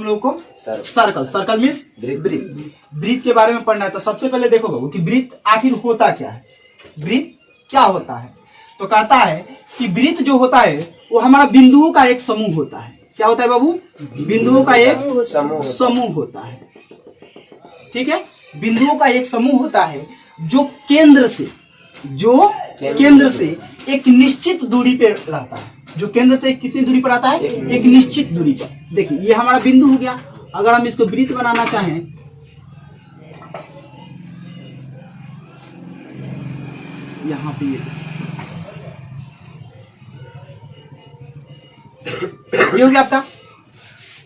लोगों को? Circle. Circle means breath. Breath के बारे में पढ़ना है। तो सबसे पहले देखो बाबू कि ब्रीथ आखिर होता क्या है, ब्रीथ क्या होता है। तो कहता है कि ब्रीथ जो होता है वो हमारा बिंदुओं का एक समूह होता है। क्या होता है बाबू? बिंदुओं का एक समूह होता है। ठीक है, बिंदुओं का एक समूह होता है जो केंद्र से एक निश्चित दूरी पर रहता है। जो केंद्र से कितनी दूरी पर आता है? एक निश्चित दूरी पर। देखिए ये हमारा बिंदु हो गया। अगर हम इसको वृत्त बनाना चाहें, यहाँ पे ये हो गया आपका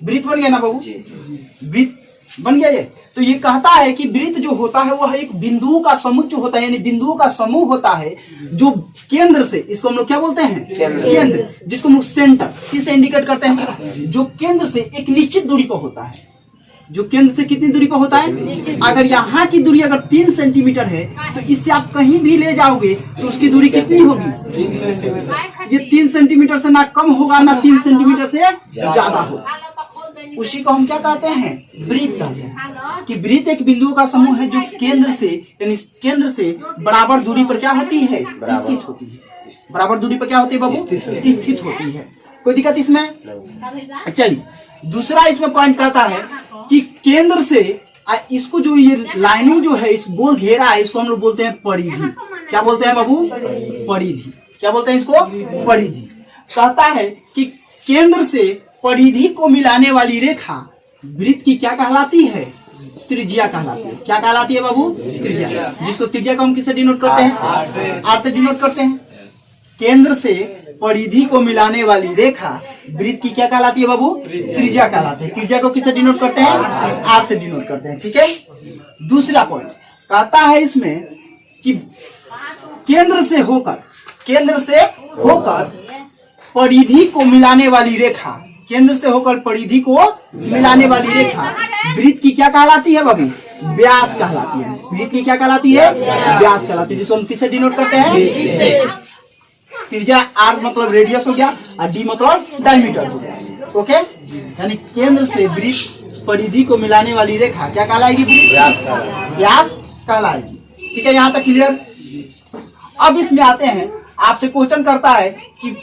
वृत्त बन गया ना बाबू? वृत्त बन गया ये। तो ये कहता है कि वृत्त जो होता है वह एक बिंदुओं का समुच्चय होता है, यानी बिंदुओं का समूह होता है जो केंद्र से, इसको हम लोग क्या बोलते हैं? केंद्र, जिसको हम लोग सेंटर से इंडिकेट करते हैं, जो केंद्र से एक निश्चित दूरी पर होता है। जो केंद्र से कितनी दूरी पर होता है? अगर यहाँ की दूरी अगर 3 सेंटीमीटर है तो इससे आप कहीं भी ले जाओगे तो उसकी दूरी कितनी होगी? ये 3 सेंटीमीटर से ना कम होगा ना 3 सेंटीमीटर से ज्यादा होगा। उसी को हम क्या कहते हैं? वृत्त कहते हैं। कि वृत्त एक बिंदुओं का समूह है जो केंद्र से, यानी केंद्र से बराबर दूरी पर क्या होती है? स्थित होती है। बराबर दूरी पर क्या होती है बाबू? स्थित होती है। कोई दिक्कत इसमें? चलिए दूसरा इसमें पॉइंट कहता है कि केंद्र से इसको जो ये लाइनिंग जो है, इस गोल घेरा है, इसको हम लोग बोलते हैं परिधि। क्या बोलते हैं बाबू? परिधि। क्या बोलते हैं इसको? परिधि। कहता है कि केंद्र से परिधि को मिलाने वाली रेखा वृत्त की क्या कहलाती है? त्रिज्या कहलाती है। क्या कहलाती है बाबू? त्रिज्या। जिसको त्रिज्या को हम किससे डिनोट करते हैं? आर से डिनोट करते हैं। केंद्र से परिधि को मिलाने वाली रेखा वृत्त की क्या कहलाती है बाबू? त्रिज्या कहलाती है। त्रिज्या को किससे डिनोट करते हैं? आर से डिनोट करते हैं। ठीक है। दूसरा पॉइंट कहता है इसमें कि केंद्र से होकर परिधि को मिलाने वाली रेखा, केंद्र से होकर परिधि को मिलाने वाली रेखा वृत्त की क्या कहलाती है बाबू? व्यास कहलाती है। वृत्त की क्या कहलाती है? व्यास कहलाती है। जिसको हम किससे डिनोट करते हैं? त्रिज्या आर मतलब रेडियस हो गया और डी मतलब डायमीटर हो गया। ओके, यानी केंद्र से वृत्त परिधि को मिलाने वाली रेखा क्या कहलाएगी? व्यास कहलाएगी। ठीक है, यहाँ तक क्लियर? अब इसमें आते हैं, आपसे क्वेश्चन करता है कि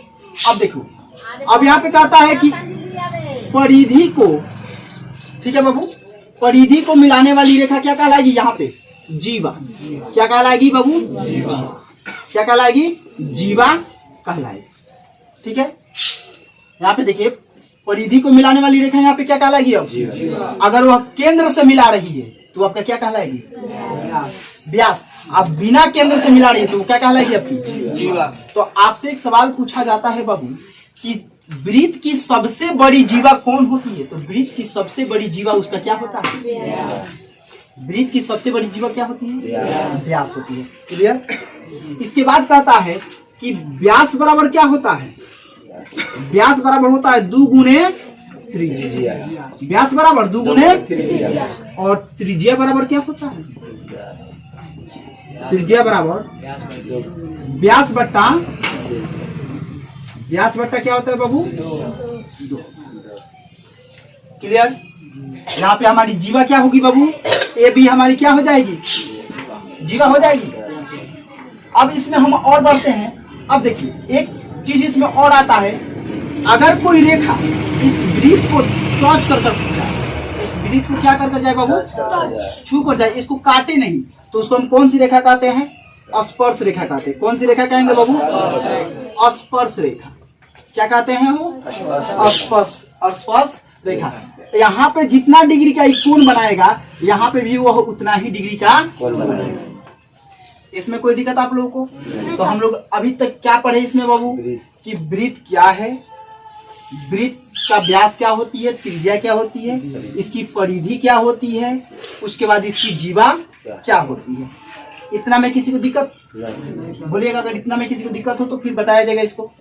अब देखो, अब यहाँ पे कहता है कि परिधि को, ठीक है बाबू, परिधि को मिलाने वाली रेखा क्या कहलाएगी? यहाँ पे जीवा। क्या कहलाएगी बाबू? जीवा। क्या कहलाएगी? जीवा कहलाएगी। ठीक है, यहाँ पे देखिए परिधि को मिलाने वाली रेखा यहाँ पे क्या कहलाएगी? अब अगर वह केंद्र से मिला रही है तो आपका क्या कहलाएगी? व्यास। अब बिना केंद्र से मिला रही है तो क्या कहलाएगी आपकी? जीवा। तो आपसे एक सवाल पूछा जाता है बाबू कि वृत्त की सबसे बड़ी जीवा कौन होती है? तो वृत्त की सबसे बड़ी जीवा उसका क्या होता है? वृत्त की सबसे बड़ी जीवा क्या होती है? व्यास होती है। क्लियर? इसके बाद कहता है कि व्यास बराबर क्या होता है? व्यास बराबर होता है 2 गुणे त्रिज्या। व्यास बराबर 2 गुणे त्रिज्या। और त्रिज्या बराबर क्या होता है? त्रिज्या बराबर व्यास बट्टा क्या होता है बाबू? 2। क्लियर? यहाँ पे हमारी जीवा क्या होगी बाबू? ए बी हमारी क्या हो जाएगी? जीवा हो जाएगी। अब इसमें हम और बढ़ते हैं। अब देखिए एक चीज इसमें और आता है, अगर कोई रेखा इस वृत्त को टच कर जाए, इस वृत्त को क्या कर जाए बाबू? छू कर जाए, इसको काटे नहीं, तो उसको हम कौन सी रेखा कहते हैं? स्पर्श रेखा कहते हैं। कौन सी रेखा कहेंगे बाबू? स्पर्श रेखा। क्या कहते हैं वो? स्पर्श रेखा। यहाँ पे जितना डिग्री का कोण बनाएगा यहाँ पे भी वह उतना ही डिग्री का कोण बनाएगा। इसमें कोई दिक्कत आप लोगों को? तो हम लोग अभी तक क्या पढ़े इसमें बाबू? कि वृत्त क्या है, वृत्त का व्यास क्या होती है, त्रिज्या क्या होती है, इसकी परिधि क्या होती है, उसके बाद इसकी जीवा क्या होती है। इतना में किसी को दिक्कत? बोलिएगा अगर इतना में किसी को दिक्कत हो तो फिर बताया जाएगा इसको।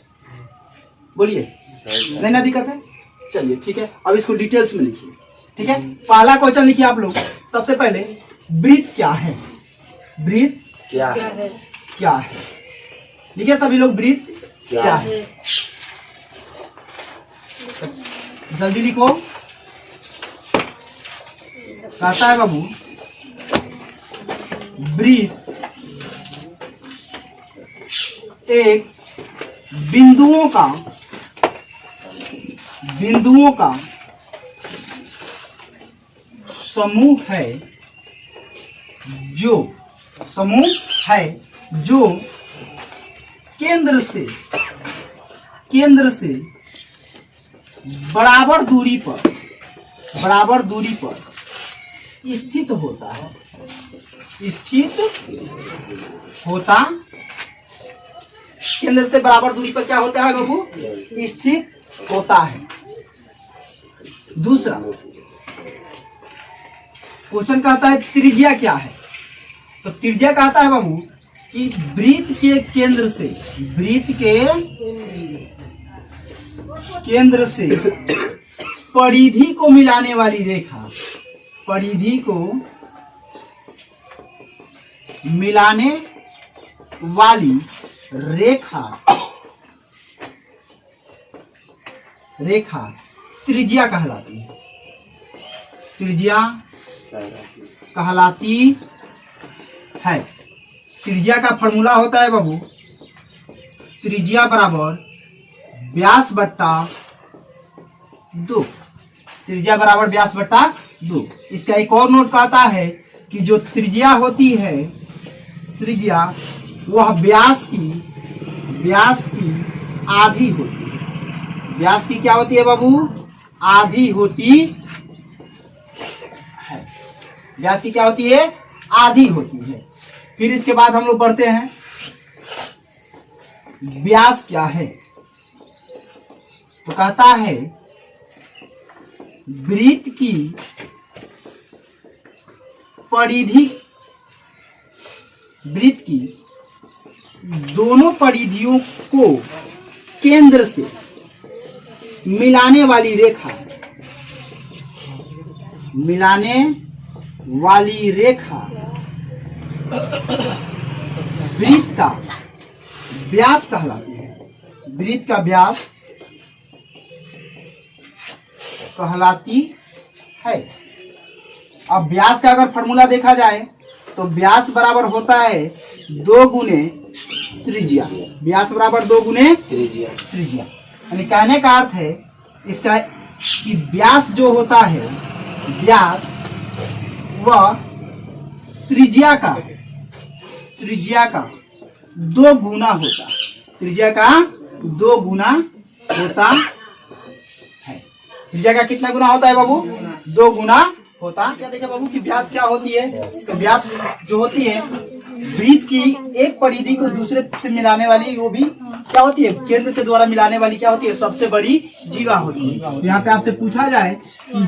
बोलिए, नहीं ना दिक्कत है? चलिए ठीक है, अब इसको डिटेल्स में लिखिए। ठीक है, पहला क्वेश्चन लिखिए आप लोग। सबसे पहले वृत्त क्या है? वृत्त क्या है? क्या है? लिखिए सभी लोग, वृत्त क्या है? जल्दी लिखो। कहता है बाबू वृत्त एक बिंदुओं का समूह है जो केंद्र से बराबर दूरी पर स्थित होता है। केंद्र से बराबर दूरी पर क्या होता है बाबू? स्थित होता है। दूसरा क्वेश्चन कहता है त्रिज्या क्या है? तो त्रिज्या कहता है बाबू कि वृत्त के केंद्र से परिधि को मिलाने वाली रेखा, रेखा त्रिज्या कहलाती है। त्रिज्या का फॉर्मूला होता है बाबू त्रिज्या बराबर व्यास बट्टा 2। त्रिज्या बराबर व्यास बट्टा 2। इसका एक और नोट कहता है कि जो त्रिज्या होती है, त्रिज्या वह व्यास की आधी होती है। व्यास की क्या होती है बाबू? आधी होती है। व्यास की क्या होती है? आधी होती है। फिर इसके बाद हम लोग बढ़ते हैं व्यास क्या है? तो कहता है वृत्त की दोनों परिधियों को केंद्र से मिलाने वाली रेखा वृत्त का व्यास कहलाती है। वृत्त का व्यास कहलाती है। अब व्यास का अगर फॉर्मूला देखा जाए तो व्यास बराबर होता है 2 गुने त्रिज्या। व्यास बराबर 2 गुने त्रिज्या। यानी कहने का अर्थ है इसका कि व्यास जो होता है, व्यास वह त्रिज्या का 2 गुना होता है। त्रिज्या का 2 गुना होता है। त्रिज्या का कितना गुना होता है बाबू? 2 गुना होता है। क्या देखे बाबू कि व्यास क्या होती है? तो व्यास जो होती है वृत्त की एक परिधि को दूसरे से मिलाने वाली, वो भी क्या होती है? केंद्र के द्वारा मिलाने वाली क्या होती है? सबसे बड़ी जीवा होती है। तो यहाँ पे आपसे पूछा जाए कि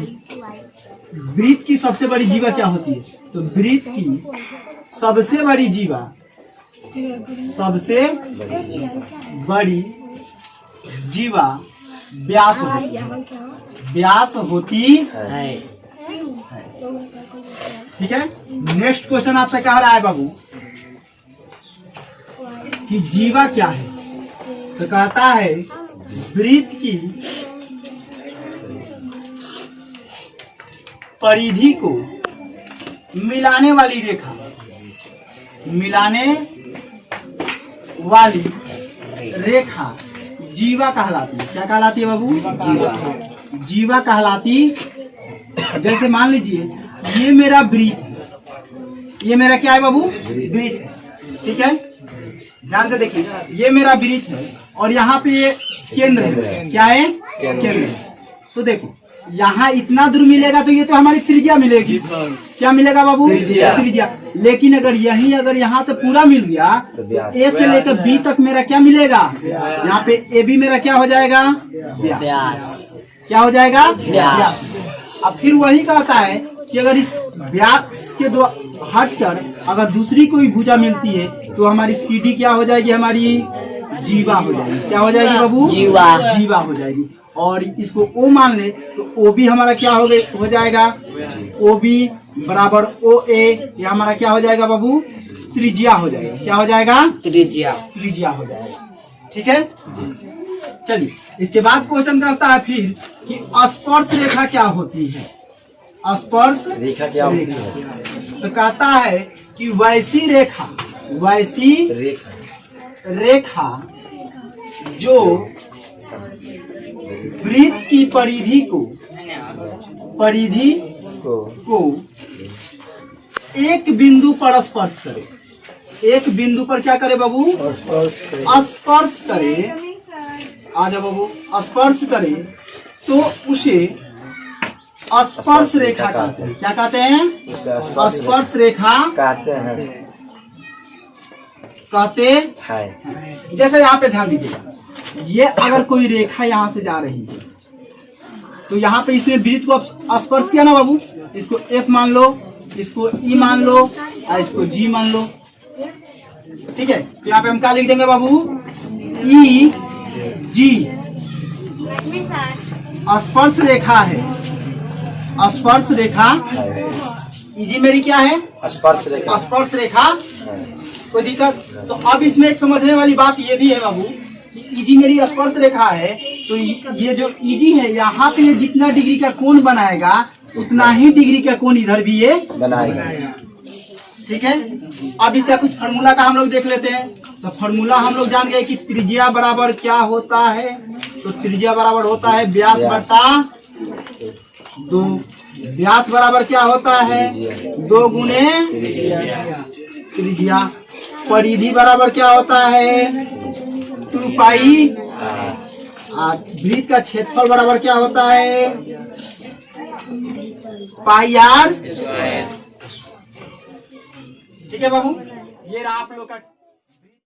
वृत्त की सबसे बड़ी जीवा क्या होती है? तो वृत्त की सबसे बड़ी जीवा व्यास होती है। ठीक है। नेक्स्ट क्वेश्चन आपसे कह रहा है बाबू कि जीवा क्या है? तो कहता है वृत्त की परिधि को मिलाने वाली रेखा, जीवा कहलाती है। क्या कहलाती है बाबू? जीवा कहलाती। जैसे मान लीजिए ये मेरा वृत्त है, ये मेरा क्या है बाबू? वृत्त है। ठीक है, ध्यान से देखिए, ये मेरा वृत्त है और यहाँ पे ये केंद्र है। क्या है? केंद्र है। तो देखो यहाँ इतना दूर मिलेगा तो ये तो हमारी त्रिज्या मिलेगी। क्या मिलेगा बाबू? त्रिज्या। लेकिन अगर यहाँ से पूरा मिल गया तो ए से लेकर बी तक मेरा क्या मिलेगा? यहाँ पे ए बी मेरा क्या हो जाएगा? व्यास। क्या हो जाएगा? व्यास। अब फिर वही कहता है कि अगर इस व्यास के दो हटकर अगर दूसरी कोई भुजा मिलती है तो हमारी सीधी क्या हो जाएगी? हमारी जीवा हो जाएगी। क्या हो जाएगी बाबू? जीवा हो जाएगी। और इसको ओ मान ले तो ओ भी हमारा क्या हो जाएगा? ओ बी बराबर ओ ए, ये हमारा क्या हो जाएगा बाबू? त्रिज्या हो जाएगा। क्या हो जाएगा? त्रिज्या हो जाएगा। ठीक है। चलिए इसके बाद क्वेश्चन करता है फिर कि स्पर्श रेखा क्या होती है? स्पर्श रेखा क्या होती है? तो कहता है कि वैसी रेखा रेखा जो वृत्त की परिधि को एक बिंदु पर स्पर्श करे। एक बिंदु पर क्या करे बाबू? स्पर्श करे। आजा बाबू, स्पर्श करे तो उसे स्पर्श रेखा कहते हैं। क्या कहते हैं? स्पर्श रेखा कहते हैं। जैसे यहाँ पे ध्यान दीजिएगा, ये अगर कोई रेखा यहाँ से जा रही है तो यहाँ पे इसने वृत्त को स्पर्श किया ना बाबू, इसको F मान लो, इसको E मान लो और इसको G मान लो। ठीक है, तो यहाँ पे हम क्या लिख देंगे बाबू? E G स्पर्श रेखा है। स्पर्श रेखा जी मेरी क्या है? स्पर्श रेखा। स्पर्श रेखा, कोई दिक्कत? तो अब इसमें एक समझने वाली बात ये भी है बाबू कि ईजी मेरी स्पर्श रेखा है, तो ये जो ईजी है यहाँ पे जितना डिग्री का कोण बनाएगा उतना ही डिग्री का कोण इधर भी ये बनाएगा। ठीक है, अब इसका कुछ फार्मूला का हम लोग देख लेते हैं। तो फार्मूला हम लोग जान गए कि त्रिज्या बराबर क्या होता है। तो त्रिज्या बराबर होता है व्यास बटा 2। व्यास बराबर क्या होता है? 2 गुने त्रिज्या। परिधि बराबर क्या होता है? 2 पाई। वृत्त का क्षेत्रफल बराबर क्या होता है? पाई r। ठीक है बाबू, ये रहा आप लोग का